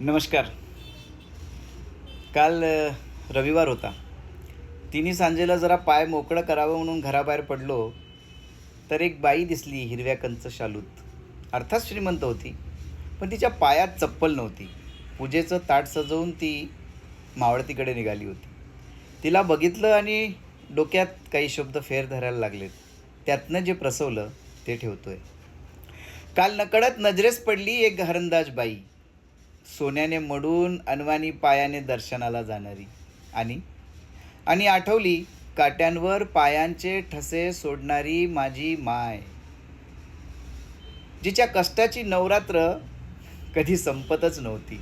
नमस्कार. काल रविवार होता. तिन्ही सांजेला जरा पाय मोकळं करावं म्हणून घराबाहेर पडलो, तर एक बाई दिसली हिरव्या कंच शालूत. अर्थात श्रीमंत होती, पण तिच्या पायात चप्पल नव्हती. पूजेचं ताट सजवून ती मावळतीकडे निघाली होती. तिला बघितलं आणि डोक्यात काही शब्द फेर धरायला लागलेत. त्यातनं जे प्रसवलं ते ठेवतोय. काल नकळत नजरेस पडली एक घरंदाज बाई, सोन्याने मडून अनवाणी पायाने दर्शनाला जाणारी. आणि आणि आठवली काट्यांवर पायांचे ठसे सोडणारी माझी माय, जिच्या कष्टाची नवरात्र कधी संपतच नव्हती.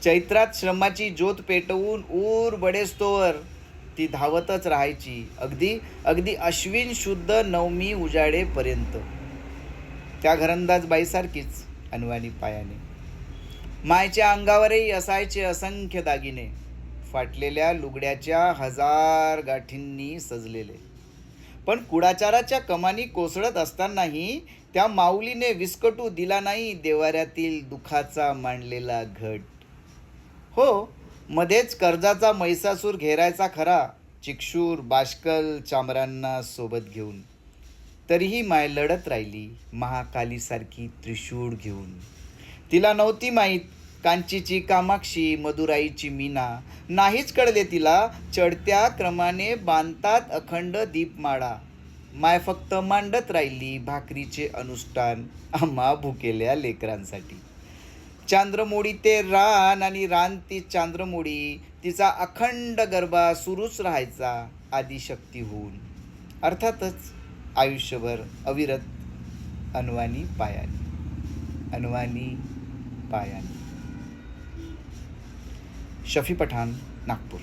चैत्रात श्रमाची ज्योत पेटवून ऊर बडेस्तोवर ती धावतच राहायची, अगदी अगदी अश्विन शुद्ध नवमी उजाडेपर्यंत. त्या घरंदाज बाईसारखीच अनवाणी पायाने. मायच्या अंगावरही असायचे असंख्य दागिने, फाटलेल्या लुगड्याच्या हजार गाठींनी सजलेले. पण कुडाचाराच्या कमानी कोसळत असतानाही त्या माऊलीने विस्कटू दिला नाही देवाऱ्यातील दुखाचा मांडलेला घट. हो, मध्येच कर्जाचा मैसासूर घेरायचा खरा, चिक्षूर बाष्कल चामरांना सोबत घेऊन. तरीही माय लढत राहिली महाकालीसारखी त्रिशूळ घेऊन. तिला नव्हती माहीत कांचीची कामाक्षी, मदुराईची मीना. नाहीच कळले तिला चढत्या क्रमाने बांधतात अखंड दीपमाळा. माय फक्त मांडत राहिली भाकरीचे अनुष्ठान आम्हा भुकेल्या लेकरांसाठी. चांद्रमोडी ते रान आणि रान ती चांद्रमोडी, तिचा अखंड गरबा सुरूच राहायचा आदिशक्ती होऊन. अर्थातच आयुष्यभर अविरत अनवाणी पायाने, अनवाणी पायाने. शफी पठाण, नागपूर.